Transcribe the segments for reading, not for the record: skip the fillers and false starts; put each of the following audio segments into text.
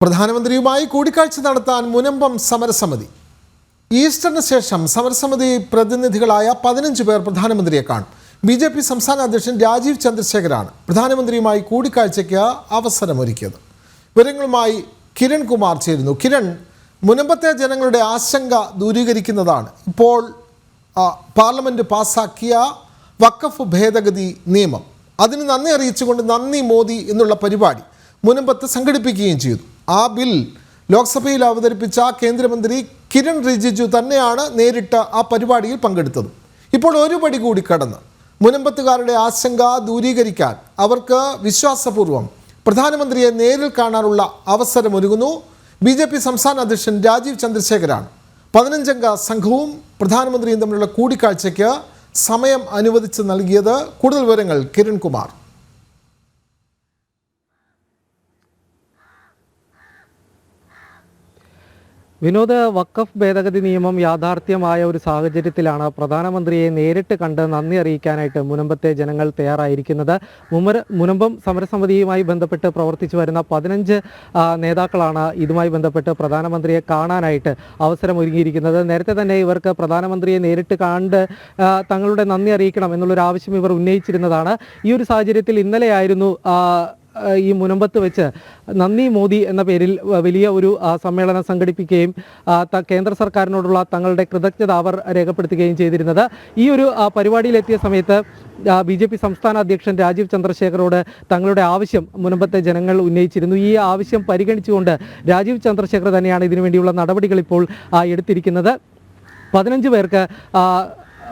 പ്രധാനമന്ത്രിയുമായി കൂടിക്കാഴ്ച നടത്താൻ മുനമ്പം സമരസമിതി. ഈസ്റ്ററിന് ശേഷം സമരസമിതി പ്രതിനിധികളായ 15 പേർ പ്രധാനമന്ത്രിയെ കാണും. BJP സംസ്ഥാന അധ്യക്ഷൻ രാജീവ് ചന്ദ്രശേഖരാണ് പ്രധാനമന്ത്രിയുമായി കൂടിക്കാഴ്ചയ്ക്ക് അവസരമൊരുക്കിയത്. വിവരങ്ങളുമായി കിരൺ കുമാർ ചേരുന്നു. കിരൺ, മുനമ്പത്തെ ജനങ്ങളുടെ ആശങ്ക ദൂരീകരിക്കുന്നതാണ് ഇപ്പോൾ പാർലമെന്റ് പാസാക്കിയ വഖഫ് ഭേദഗതി നിയമം. അതിന് നന്ദി അറിയിച്ചുകൊണ്ട് നന്ദി മോദി എന്നുള്ള പരിപാടി മുനമ്പത്ത് സംഘടിപ്പിക്കുകയും ചെയ്തു. ആ ബിൽ ലോക്സഭയിൽ അവതരിപ്പിച്ച കേന്ദ്രമന്ത്രി കിരൺ റിജിജു തന്നെയാണ് നേരിട്ട് ആ പരിപാടിയിൽ പങ്കെടുത്തത്. ഇപ്പോൾ ഒരു പടി കൂടി കടന്ന് മുനമ്പത്തുകാരുടെ ആശങ്ക ദൂരീകരിക്കാൻ അവർക്ക് വിശ്വാസപൂർവ്വം പ്രധാനമന്ത്രിയെ നേരിൽ കാണാനുള്ള അവസരമൊരുങ്ങുന്നു. BJP സംസ്ഥാന അധ്യക്ഷൻ രാജീവ് ചന്ദ്രശേഖരാണ് 15-അംഗ സംഘവും പ്രധാനമന്ത്രിയും തമ്മിലുള്ള കൂടിക്കാഴ്ചയ്ക്ക് സമയം അനുവദിച്ച് നൽകിയത്. കൂടുതൽ വിവരങ്ങൾ കിരൺ കുമാർ. വിനോദ്, വഖഫ് ഭേദഗതി നിയമം യാഥാർത്ഥ്യമായ ഒരു സാഹചര്യത്തിലാണ് പ്രധാനമന്ത്രിയെ നേരിട്ട് കണ്ട് നന്ദി അറിയിക്കാനായിട്ട് മുനമ്പത്തെ ജനങ്ങൾ തയ്യാറായിരിക്കുന്നത്. മുനമ്പം സമരസമിതിയുമായി ബന്ധപ്പെട്ട് പ്രവർത്തിച്ചു വരുന്ന 15 നേതാക്കളാണ് ഇതുമായി ബന്ധപ്പെട്ട് പ്രധാനമന്ത്രിയെ കാണാനായിട്ട് അവസരമൊരുങ്ങിയിരിക്കുന്നത്. നേരത്തെ തന്നെ ഇവർക്ക് പ്രധാനമന്ത്രിയെ നേരിട്ട് കണ്ട് തങ്ങളുടെ നന്ദി അറിയിക്കണം എന്നുള്ളൊരു ആവശ്യം ഇവർ ഉന്നയിച്ചിരുന്നതാണ്. ഈ ഒരു സാഹചര്യത്തിൽ ഇന്നലെയായിരുന്നു ഈ മുനമ്പത്ത് വെച്ച് നന്ദി മോദി എന്ന പേരിൽ വലിയ ഒരു സമ്മേളനം സംഘടിപ്പിക്കുകയും കേന്ദ്ര സർക്കാരിനോടുള്ള തങ്ങളുടെ കൃതജ്ഞത അവർ രേഖപ്പെടുത്തുകയും ചെയ്തിരുന്നത്. ഈ ഒരു പരിപാടിയിലെത്തിയ സമയത്ത് BJP സംസ്ഥാന അധ്യക്ഷൻ രാജീവ് ചന്ദ്രശേഖരോട് തങ്ങളുടെ ആവശ്യം മുനമ്പത്തെ ജനങ്ങൾ ഉന്നയിച്ചിരുന്നു. ഈ ആവശ്യം പരിഗണിച്ചുകൊണ്ട് രാജീവ് ചന്ദ്രശേഖർ തന്നെയാണ് ഇതിനുവേണ്ടിയുള്ള നടപടികൾ ഇപ്പോൾ എടുത്തിരിക്കുന്നത്. 15 പേർക്ക്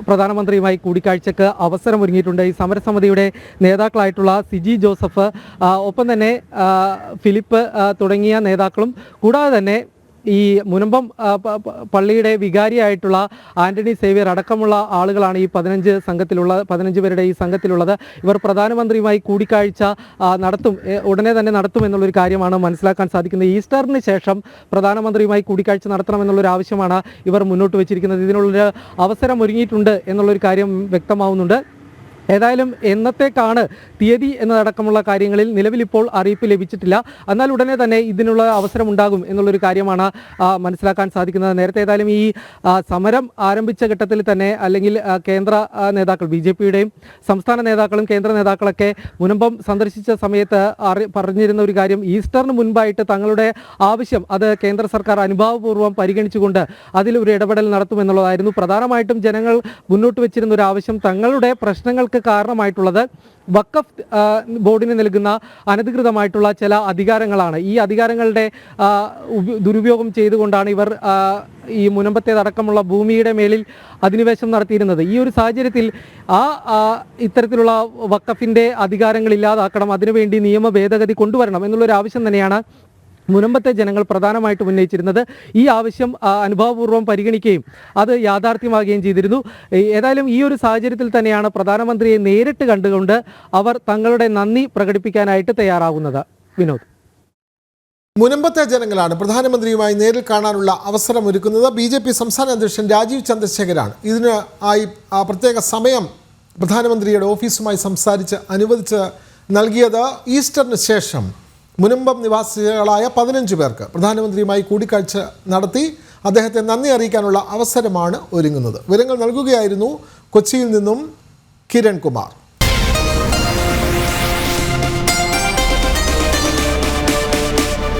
പ്രധാനമന്ത്രിയുമായി കൂടിക്കാഴ്ചയ്ക്ക് അവസരമൊരുങ്ങിയിട്ടുണ്ട്. ഈ സമരസമിതിയുടെ നേതാക്കളായിട്ടുള്ള സിജി ജോസഫ്, ഒപ്പം തന്നെ ഫിലിപ്പ് തുടങ്ങിയ നേതാക്കളും, കൂടാതെ തന്നെ ഈ മുനമ്പം പള്ളിയുടെ വികാരിയായിട്ടുള്ള ആന്റണി സേവ്യർ അടക്കമുള്ള ആളുകളാണ് ഈ 15 പേരുടെ ഈ സംഘത്തിലുള്ളത്. ഇവർ പ്രധാനമന്ത്രിയുമായി കൂടിക്കാഴ്ച ഉടനെ തന്നെ നടത്തും എന്നുള്ളൊരു കാര്യമാണ് മനസ്സിലാക്കാൻ സാധിക്കുന്നത്. ഈസ്റ്ററിന് ശേഷം പ്രധാനമന്ത്രിയുമായി കൂടിക്കാഴ്ച നടത്തണമെന്നുള്ളൊരു ആവശ്യമാണ് ഇവർ മുന്നോട്ട് വെച്ചിരിക്കുന്നത്. ഇതിനുള്ളൊരു അവസരം ഒരുങ്ങിയിട്ടുണ്ട് എന്നുള്ളൊരു കാര്യം വ്യക്തമാവുന്നുണ്ട്. ഏതായാലും എന്നത്തേക്കാണ് തീയതി എന്നതടക്കമുള്ള കാര്യങ്ങളിൽ നിലവിലിപ്പോൾ അറിയിപ്പ് ലഭിച്ചിട്ടില്ല. എന്നാൽ ഉടനെ തന്നെ ഇതിനുള്ള അവസരം ഉണ്ടാകും എന്നുള്ളൊരു കാര്യമാണ് മനസ്സിലാക്കാൻ സാധിക്കുന്നത്. നേരത്തെ ഏതായാലും ഈ സമരം ആരംഭിച്ച ഘട്ടത്തിൽ തന്നെ, അല്ലെങ്കിൽ കേന്ദ്ര നേതാക്കൾ, BJPയുടെയും സംസ്ഥാന നേതാക്കളും കേന്ദ്ര നേതാക്കളൊക്കെ മുനമ്പം സന്ദർശിച്ച സമയത്ത് പറഞ്ഞിരുന്ന ഒരു കാര്യം, ഈസ്റ്ററിന് മുൻപായിട്ട് തങ്ങളുടെ ആവശ്യം അത് കേന്ദ്ര സർക്കാർ അനുഭാവപൂർവ്വം പരിഗണിച്ചുകൊണ്ട് അതിലൊരു ഇടപെടൽ നടത്തുമെന്നുള്ളതായിരുന്നു. പ്രധാനമായിട്ടും ജനങ്ങൾ മുന്നോട്ട് വെച്ചിരുന്ന ഒരു ആവശ്യം, തങ്ങളുടെ പ്രശ്നങ്ങൾക്ക് കാരണമായിട്ടുള്ളത് വഖഫ് ബോർഡിന് നൽകുന്ന അനധികൃതമായിട്ടുള്ള ചില അധികാരങ്ങളാണ്. ഈ അധികാരങ്ങളുടെ ദുരുപയോഗം ചെയ്തുകൊണ്ടാണ് ഇവർ ഈ മുനമ്പത്തേതടക്കമുള്ള ഭൂമിയുടെ മേലിൽ അധിനിവേശം നടത്തിയിരുന്നത്. ഈ ഒരു സാഹചര്യത്തിൽ ഇത്തരത്തിലുള്ള വഖഫിൻ്റെ അധികാരങ്ങൾ ഇല്ലാതാക്കണം, അതിനുവേണ്ടി നിയമ ഭേദഗതി കൊണ്ടുവരണം എന്നുള്ളൊരു ആവശ്യം തന്നെയാണ് മുനമ്പത്തെ ജനങ്ങൾ പ്രധാനമായിട്ടും ഉന്നയിച്ചിരുന്നത്. ഈ ആവശ്യം അനുഭാവപൂർവ്വം പരിഗണിക്കുകയും അത് യാഥാർത്ഥ്യമാകുകയും ചെയ്തിരുന്നു. ഏതായാലും ഈ ഒരു സാഹചര്യത്തിൽ തന്നെയാണ് പ്രധാനമന്ത്രിയെ നേരിട്ട് കണ്ടുകൊണ്ട് അവർ തങ്ങളുടെ നന്ദി പ്രകടിപ്പിക്കാനായിട്ട് തയ്യാറാകുന്നത്. വിനോദ്, മുനമ്പത്തെ ജനങ്ങളാണ് പ്രധാനമന്ത്രിയുമായി നേരിൽ കാണാനുള്ള അവസരമൊരുക്കുന്നത്. BJP സംസ്ഥാന അധ്യക്ഷൻ രാജീവ് ചന്ദ്രശേഖരാണ് ഇതിന് പ്രത്യേക സമയം പ്രധാനമന്ത്രിയുടെ ഓഫീസുമായി സംസാരിച്ച് അനുവദിച്ച് നൽകിയത്. ഈസ്റ്ററിന് ശേഷം മുനമ്പം നിവാസികളായ 15 പേർക്ക് പ്രധാനമന്ത്രിയുമായി കൂടിക്കാഴ്ച നടത്തി അദ്ദേഹത്തെ നന്ദി അറിയിക്കാനുള്ള അവസരമാണ് ഒരുങ്ങുന്നത്. വിവരങ്ങൾ നൽകുകയായിരുന്നു കൊച്ചിയിൽ നിന്നും കിരൺ കുമാർ.